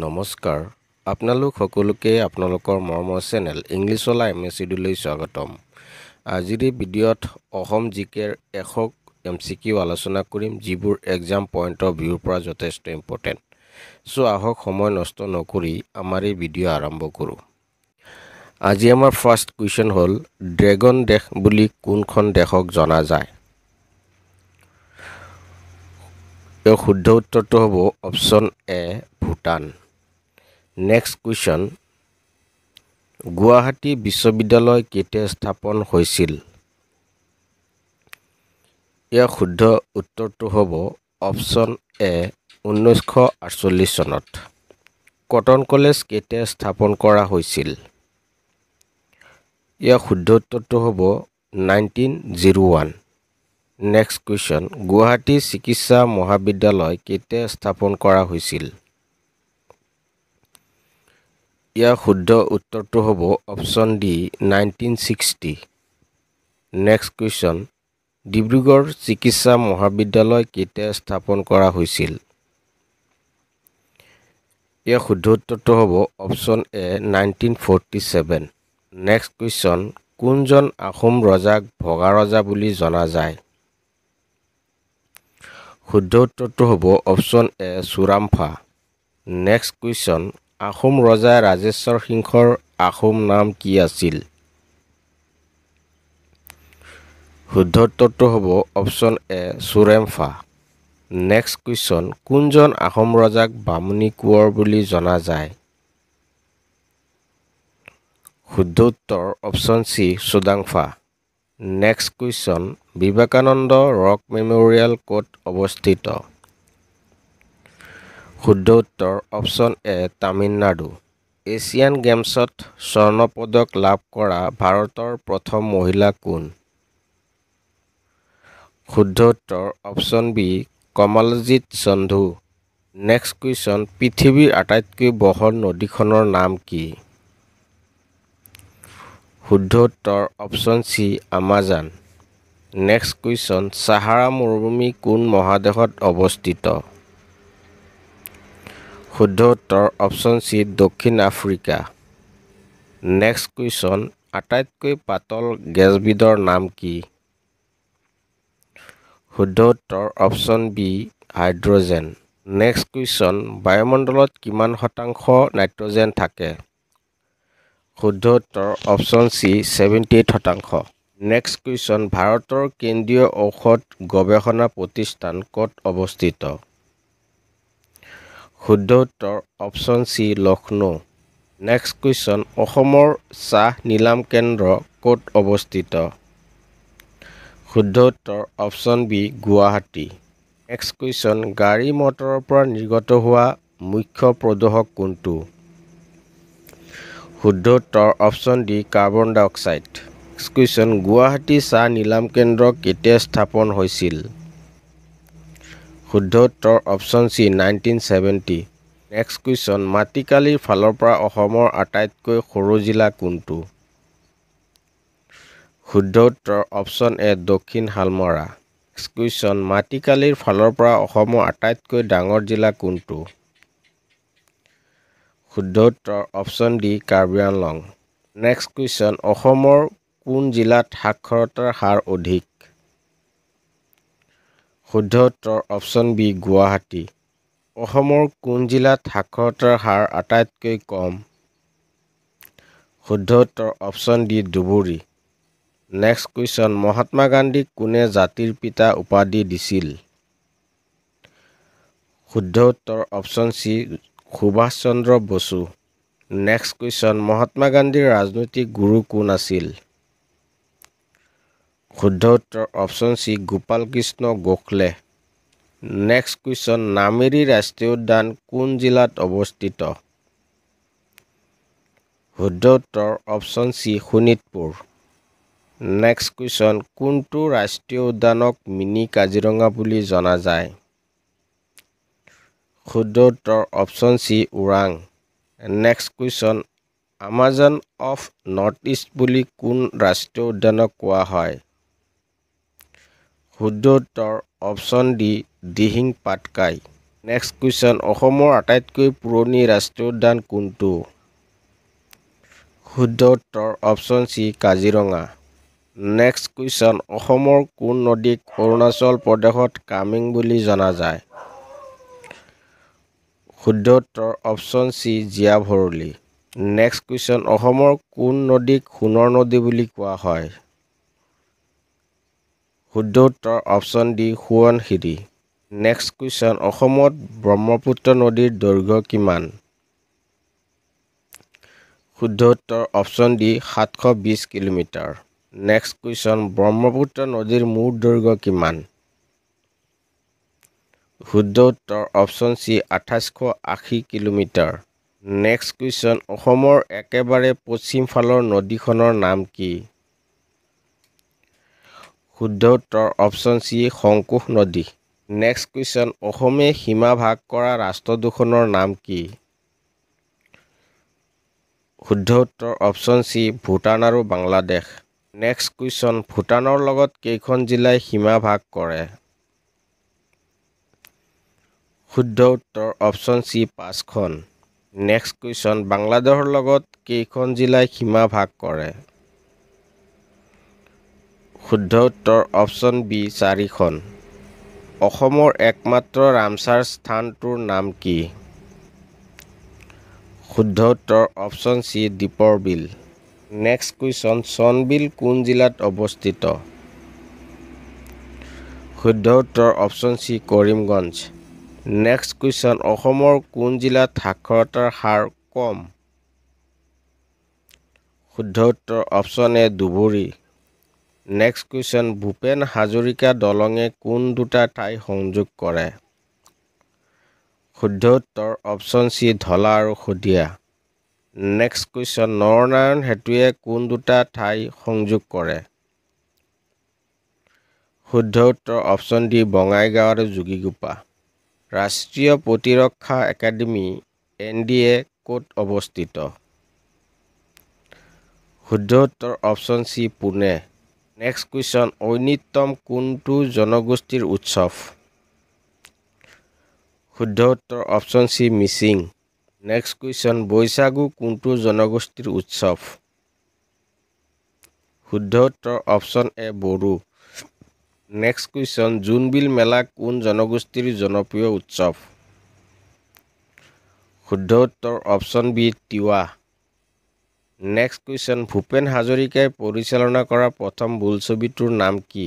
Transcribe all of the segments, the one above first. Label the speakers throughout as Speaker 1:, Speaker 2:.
Speaker 1: নমস্কাৰ আপোনালোক সকলোকে আপোনালোকৰ মৰমৰ চেনেল ইংলিছলা এমএছইডিলৈ স্বাগতম। আজিৰ এই ভিডিঅ'ত অসম জিকেৰ 100 এমচিকিউ আলোচনা কৰিম যিবোৰ এক্সাম পইণ্ট অফ ভিউৰ পৰা যথেষ্ট ইম্পৰ্টেণ্ট। সো আহক সময় নষ্ট নকৰি আমাৰ এই ভিডিঅ' আৰম্ভ কৰোঁ। আজি আমাৰ ফাৰ্ষ্ট কুৱেশ্যন হ'ল ড্ৰেগন দেশ বুলি কোনখন দেশক জনা যায়? ইয়াৰ শুদ্ধ উত্তৰটো হ'ব অপশ্যন এ ভূটান। নেক্সট কুৱেশ্যন গুৱাহাটী বিশ্ববিদ্যালয় কেতিয়া স্থাপন হৈছিল? ইয়াৰ শুদ্ধ উত্তৰটো হ'ব অপশ্যন এ 1948 চনত। কটন কলেজ কেতিয়া স্থাপন কৰা হৈছিল? ইয়াৰ শুদ্ধ উত্তৰটো হ'ব 1901। নেক্সট কুৱেশ্যন গুৱাহাটী চিকিৎসা মহাবিদ্যালয় কেতিয়া স্থাপন কৰা হৈছিল? ইয়াৰ শুদ্ধ উত্তৰটো হ'ব option D 1960। Next question Dibrugarh চিকিৎসা মহাবিদ্যালয় কেতিয়া স্থাপন কৰা হৈছিল? ইয়াৰ শুদ্ধ উত্তৰটো হ'ব অপশ্যন এ 1947। নেক্সট কুৱেশ্যন কোনজন আহোম ৰজাক ভগা ৰজা বুলি জনা যায়? শুদ্ধ উত্তৰটো হ'ব option A Churamfa. Next question Ahom ৰজা ৰাজেশ্বৰ সিংহৰ আহোম নাম কি আছিল? শুদ্ধ উত্তৰটো হ'ব অপশ্যন এ চুৰেমফা। নেক্সট কুৱেশ্যন কোনজন আহোম ৰজাক বামুণী কোঁৱৰ বুলি জনা যায়? শুদ্ধ উত্তৰ option C Sudangphaa. Next question Vivekananda rock memorial ক'ত অৱস্থিত? শুদ্ধ উত্তৰ অপশ্যন এ তামিলনাডু। এছিয়ান গেমছত স্বৰ্ণ পদক লাভ কৰা ভাৰতৰ প্ৰথম মহিলা কোন? শুদ্ধ উত্তৰ option B Kamaljit Sandhu. Next question পৃথিৱীৰ আটাইতকৈ বহল নদীখনৰ নাম কি? শুদ্ধ উত্তৰ option C Amazon. Next question Sahara মৰুভূমি কোন মহাদেশত অৱস্থিত? শুদ্ধ উত্তৰ অপশ্যন চি দক্ষিণ আফ্ৰিকা। নেক্সট কুৱেশ্যন আটাইতকৈ পাতল গেছবিধৰ নাম কি? শুদ্ধ উত্তৰ option B hydrogen. Next question বায়ুমণ্ডলত কিমান শতাংশ নাইট্ৰজেন থাকে? শুদ্ধ উত্তৰ অপশ্যন চি 78 শতাংশ। নেক্সট কুৱেশ্যন ভাৰতৰ কেন্দ্ৰীয় ঔষধ গৱেষণা প্ৰতিষ্ঠান ক'ত অৱস্থিত? শুদ্ধ উত্তৰ option C Lucknow. Next question অসমৰ চাহ নিলাম কেন্দ্ৰ ক'ত অৱস্থিত? শুদ্ধ উত্তৰ option B Guwahati. Next question গাড়ী মটৰৰ পৰা নিৰ্গত হোৱা মুখ্য প্ৰদূষক কোনটো? শুদ্ধ উত্তৰ অপশ্যন ডি কাৰ্বন ডাই অক্সাইড। নেক্সট কুৱেশ্যন গুৱাহাটী চাহ নিলাম কেন্দ্ৰ কেতিয়া স্থাপন হৈছিল? শুদ্ধ উত্তৰ অপশ্যন চি 1970। নেক্সট কুৱেশ্যন মাটিকালিৰ ফালৰ পৰা অসমৰ আটাইতকৈ সৰু জিলা কোনটো? শুদ্ধ উত্তৰ অপশ্যন এ দক্ষিণ শালমৰা। নেক্সট কুৱেশ্যন মাটিকালিৰ ফালৰ পৰা অসমৰ আটাইতকৈ ডাঙৰ জিলা কোনটো? শুদ্ধ উত্তৰ option D Karbi Anglong. Next question অসমৰ কোন জিলাত সাক্ষৰতাৰ হাৰ অধিক? শুদ্ধ উত্তৰ অপশ্যন বি গুৱাহাটী। অসমৰ কোন জিলাত সাক্ষৰতাৰ হাৰ আটাইতকৈ কম? শুদ্ধ উত্তৰ option D Dhubri. Next question Mahatma গান্ধীক কোনে জাতিৰ পিতা উপাধি দিছিল? শুদ্ধ উত্তৰ option C Subhash Chandra Bose. Next question Mahatma গান্ধীৰ ৰাজনৈতিক গুৰু কোন আছিল? শুদ্ধ উত্তৰ option C Gopal Krishna Gokhale. Next question Nameri ৰাষ্ট্ৰীয় উদ্যান কোন জিলাত অৱস্থিত? শুদ্ধ উত্তৰ option C Sonitpur. Next question কোনটো ৰাষ্ট্ৰীয় উদ্যানক মিনি কাজিৰঙা বুলি জনা যায়? শুদ্ধ উত্তৰ option C Orang. Next question Amazon of north east বুলি কোন ৰাষ্ট্ৰীয় উদ্যানক কোৱা হয়? শুদ্ধ উত্তৰ option D Dihing Patkai. Next question অসমৰ আটাইতকৈ পুৰণি ৰাষ্ট্ৰীয় উদ্যান কোনটো শুদ্ধ উত্তৰ option C Kaziranga next question অসমৰ কোন নদীক অৰুণাচল প্ৰদেশত কামেং বুলি জনা যায় শুদ্ধ উত্তৰ অপশ্যন চি জিয়া ভৰলী নেক্সট কুৱেশ্যন অসমৰ কোন নদীক সোণৰ নদী বুলি কোৱা হয় শুদ্ধ উত্তৰ option D Subansiri next question অসমত ব্ৰহ্মপুত্ৰ নদীৰ দৈৰ্ঘ্য কিমান শুদ্ধ উত্তৰ option D 720 kilometre next question Brahmaputra নদীৰ মুঠ দৈৰ্ঘ্য কিমান শুদ্ধ উত্তৰ option C 2880 kilometre next question অসমৰ একেবাৰে পশ্চিম ফালৰ নদীখনৰ নাম কি শুদ্ধ উত্তৰ অপশ্যন চি শংকোষ নদী নেক্সট কুৱেশ্যন অসমে সীমা ভাগ কৰা ৰাষ্ট্ৰ দুখনৰ নাম কি শুদ্ধ উত্তৰ অপশ্যন চি ভূটান আৰু বাংলাদেশ নেক্সট কুৱেশ্যন ভূটানৰ লগত কেইখন জিলাই সীমা ভাগ কৰে শুদ্ধ উত্তৰ অপশ্যন চি 5খন নেক্সট কুৱেশ্যন বাংলাদেশৰ লগত কেইখন জিলাই সীমা ভাগ কৰে শুদ্ধ উত্তৰ অপশ্যন বি 4খন অসমৰ একমাত্ৰ ৰামছাৰ স্থানটোৰ নাম কি শুদ্ধ উত্তৰ অপশ্যন চি দীপৰ বিল নেক্সট কুৱেশ্যন চনবিল কোন জিলাত অৱস্থিত শুদ্ধ উত্তৰ option C Karimganj next question অসমৰ কোন জিলাত সাক্ষৰতাৰ হাৰ কম শুদ্ধ উত্তৰ option A Dhubri next question Bhupen Hazarika দলঙে কোন দুটা ঠাই সংযোগ কৰে শুদ্ধ উত্তৰ অপশ্যন চি ধলা আৰু শদিয়া নেক্সট কুৱেশ্যন নৰনাৰায়ণ সেতুৱে কোন দুটা ঠাই সংযোগ কৰে শুদ্ধ উত্তৰ অপশ্যন ডি বঙাইগাঁও আৰু যোগীঘোপা ৰাষ্ট্ৰীয় প্ৰতিৰক্ষা একাডেমী NDA ক'ত অৱস্থিত শুদ্ধ উত্তৰ option C Pune next question Oinitom কোনটো জনগোষ্ঠীৰ উৎসৱ শুদ্ধ উত্তৰ option C Mising next question Baishagu কোনটো জনগোষ্ঠীৰ উৎসৱ শুদ্ধ উত্তৰ option A Bodo next question Jonbeel Mela কোন জনগোষ্ঠীৰ জনপ্ৰিয় উৎসৱ শুদ্ধ উত্তৰ option B Tiwa next question Bhupen হাজৰিকাই পৰিচালনা কৰা প্ৰথম বোলছবিটোৰ নাম কি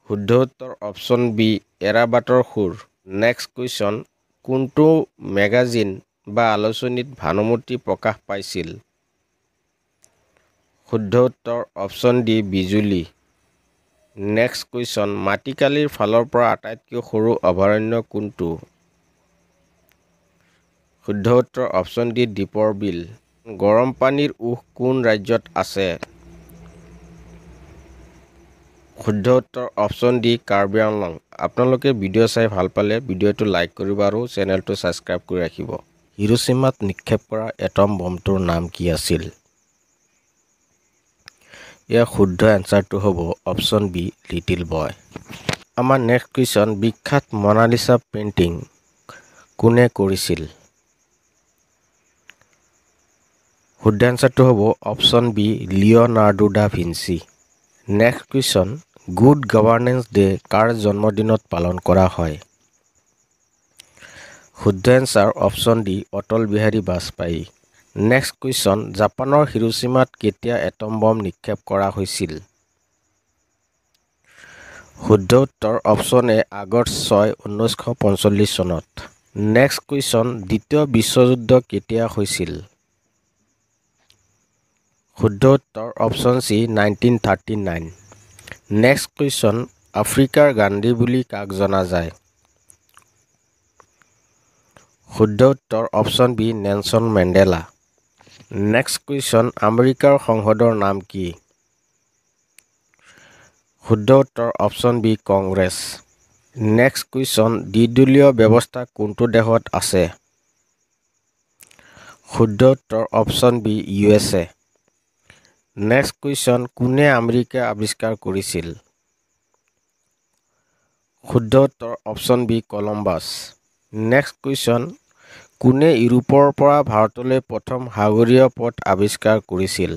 Speaker 1: শুদ্ধ উত্তৰ অপশ্যন বি এৰাবাটৰ সুৰ নেক্সট কুৱেশ্যন কোনটো মেগাজিন বা আলোচনীত ভানুমতী প্ৰকাশ পাইছিল শুদ্ধ উত্তৰ অপশ্যন ডি বিজুলী নেক্সট কুৱেশ্যন মাটিকালিৰ ফালৰ পৰা আটাইতকৈ সৰু অভয়াৰণ্য কোনটো শুদ্ধ উত্তৰ অপশ্যন ডি দীপৰ বিল গৰম পানীৰ উঁহ কোন ৰাজ্যত আছে শুদ্ধ উত্তৰ অপশ্যন ডি কাৰ্বি আংলং আপোনালোকে ভিডিঅ' চাই ভাল পালে ভিডিঅ'টো লাইক কৰিব আৰু চেনেলটো ছাবস্ক্ৰাইব কৰি ৰাখিব হিৰোশ্বিমাত নিক্ষেপ কৰা এটম বমটোৰ নাম কি আছিল ইয়াৰ শুদ্ধ এনচাৰটো হ'ব অপশ্যন বি লিটিল বয় আমাৰ নেক্সট কুৱেশ্যন বিখ্যাত মনালিসা পেইণ্টিং কোনে কৰিছিল শুদ্ধ এনচাৰটো হ'ব option B Leonardo da Vinci next question good governance day কাৰ জন্মদিনত পালন কৰা হয় শুদ্ধ answer option D Atal Bihari Vajpayee next question জাপানৰ হিৰোশ্বিমাত কেতিয়া এটম বম নিক্ষেপ কৰা হৈছিল শুদ্ধ উত্তৰ অপশ্যন এ আগষ্ট 6 1945 চনত নেক্সট কুৱেশ্যন দ্বিতীয় বিশ্বযুদ্ধ কেতিয়া হৈছিল শুদ্ধ উত্তৰ অপশ্যন চি 1939 নেক্সট কুৱেশ্যন আফ্ৰিকাৰ গান্ধী বুলি কাক জনা যায় শুদ্ধ উত্তৰ option B Nelson Mandela next question আমেৰিকাৰ সংসদৰ নাম কি শুদ্ধ উত্তৰ option B Congress next question দ্বিদলীয় ব্যৱস্থা কোনটো দেশত আছে শুদ্ধ উত্তৰ option B USA next question কোনে আমেৰিকা আৱিষ্কাৰ কৰিছিল শুদ্ধ উত্তৰ option B Columbus. Next question, কোনে ইউৰোপৰ পৰা ভাৰতলৈ প্ৰথম সাগৰীয় পথ আৱিষ্কাৰ কৰিছিল?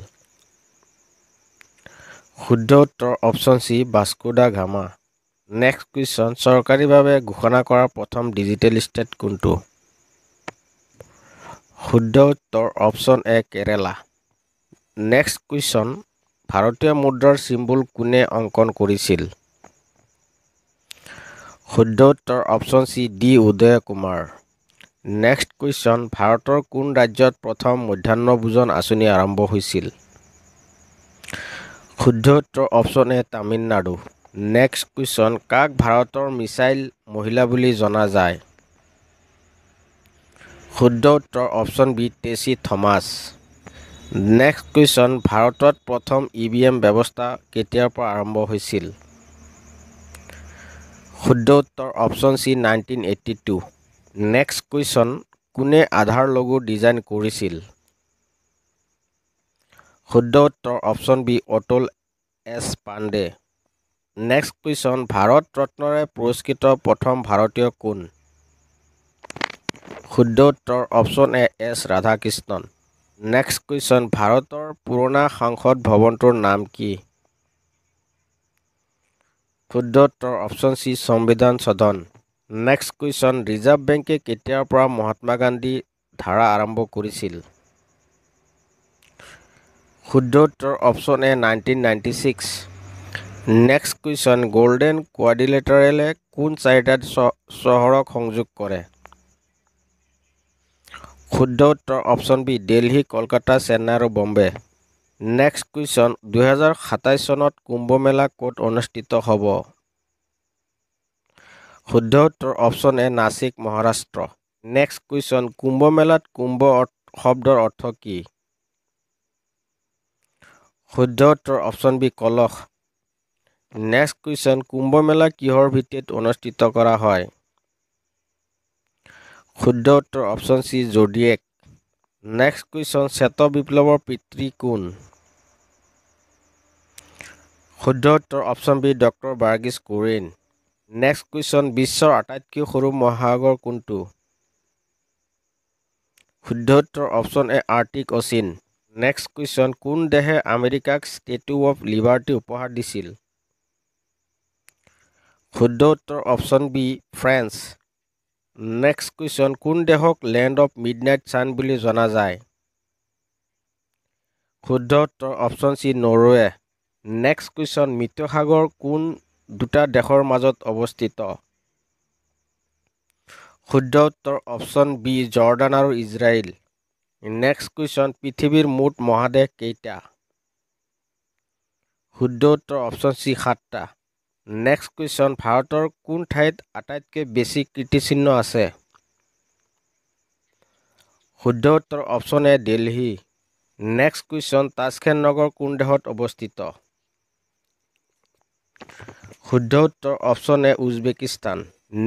Speaker 1: শুদ্ধ উত্তৰ option C Vasco da Gama. Next question, চৰকাৰীভাৱে ঘোষণা কৰা প্ৰথম ডিজিটেল ষ্টেট কোনটো? শুদ্ধ উত্তৰ option A Kerala. Next question, ভাৰতীয় মুদ্ৰাৰ চিম্বল কোনে অংকন কৰিছিল? শুদ্ধ উত্তৰ option C D Uday Kumar. Next question, ভাৰতৰ কোন ৰাজ্যত প্ৰথম মধ্যাহ্ন ভোজন আঁচনি আৰম্ভ হৈছিল? শুদ্ধ উত্তৰ option A Tamil Nadu. Next question, কাক ভাৰতৰ মিছাইল মহিলা বুলি জনা যায়? শুদ্ধ উত্তৰ option B Tessy Thomas. Next question, ভাৰতত প্ৰথম EVM ব্যৱস্থা কেতিয়াৰ পৰা আৰম্ভ হৈছিল? শুদ্ধ উত্তৰ অপশ্যন চি 1982। নেক্সট কুৱেশ্যন, কোনে আধাৰ লগো ডিজাইন কৰিছিল? শুদ্ধ উত্তৰ option B Atul S Pande. Next question, Bharat ৰত্নৰে পুৰস্কৃত প্ৰথম ভাৰতীয় কোন? শুদ্ধ উত্তৰ option A S Radhakrishnan. Next question, ভাৰতৰ পুৰণা সংসদ ভৱনটোৰ নাম কি? শুদ্ধ উত্তৰ অপশ্যন চি সংবিধান সদন। নেক্সট কুৱেশ্যন, ৰিজাৰ্ভ বেংকে কেতিয়াৰ পৰা মহাত্মা গান্ধী ধাৰা আৰম্ভ কৰিছিল? শুদ্ধ উত্তৰ option A 1996। Next question, golden কোৱাড্ৰিলেটাৰেলে কোন চাৰিটা চহৰক সংযোগ কৰে? শুদ্ধ উত্তৰ অপশ্যন বি দিল্লী, কলকাতা, চেন্নাই আৰু বম্বে। নেক্সট কুৱেশ্যন, 2027 চনত কুম্ভ মেলা ক'ত অনুষ্ঠিত হ'ব? শুদ্ধ উত্তৰ option A Nashik, Maharashtra. Next question, Kumbh মেলাত কুম্ভ শব্দৰ অৰ্থ কি? শুদ্ধ উত্তৰ অপশ্যন বি কলহ। নেক্সট কুৱেশ্যন, কুম্ভ মেলা কিহৰ ভিত্তিত অনুষ্ঠিত কৰা হয়? শুদ্ধ উত্তৰ option C zodiac. Next question, শ্বেত বিপ্লৱৰ পিতৃ কোন? শুদ্ধ উত্তৰ option B doctor Verghese Kurien. Next question, বিশ্বৰ আটাইতকৈ সৰু মহাসাগৰ কোনটো? শুদ্ধ উত্তৰ option A Arctic ocean. Next question, কোন দেশে আমেৰিকাক ষ্টেচু অৱ লিবাৰ্টি উপহাৰ দিছিল? শুদ্ধ উত্তৰ option B France. Next question, কোন দেশক লেণ্ড অৱ মিডনাইট ছান বুলি জনা যায়? শুদ্ধ উত্তৰ option C Norway. Next question, মৃত সাগৰ কোন দুটা দেশৰ মাজত অৱস্থিত? শুদ্ধ উত্তৰ অপশ্যন বি জৰ্ডান আৰু ইজৰাইল। নেক্সট কুৱেশ্যন, পৃথিৱীৰ মুঠ মহাদেশ কেইটা? শুদ্ধ উত্তৰ অপশ্যন চি 7টা। নেক্সট কুৱেশ্যন, ভাৰতৰ কোন ঠাইত আটাইতকৈ বেছি কীৰ্তিচিহ্ন আছে? শুদ্ধ উত্তৰ option A Delhi. Next question, Tashkent নগৰ কোন দেশত অৱস্থিত? শুদ্ধ উত্তৰ option A Uzbekistan.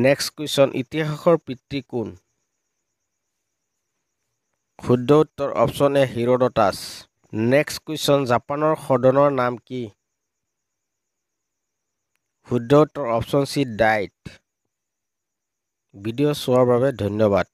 Speaker 1: Next question, ইতিহাসৰ পিতৃ কোন? শুদ্ধ উত্তৰ অপশ্যন এ হিৰডটাছ। নেক্সট কুৱেশ্যন, জাপানৰ সদনৰ নাম কি? শুদ্ধ উত্তৰ অপশ্যন চি ডাইট। ভিডিঅ' চোৱাৰ বাবে ধন্যবাদ।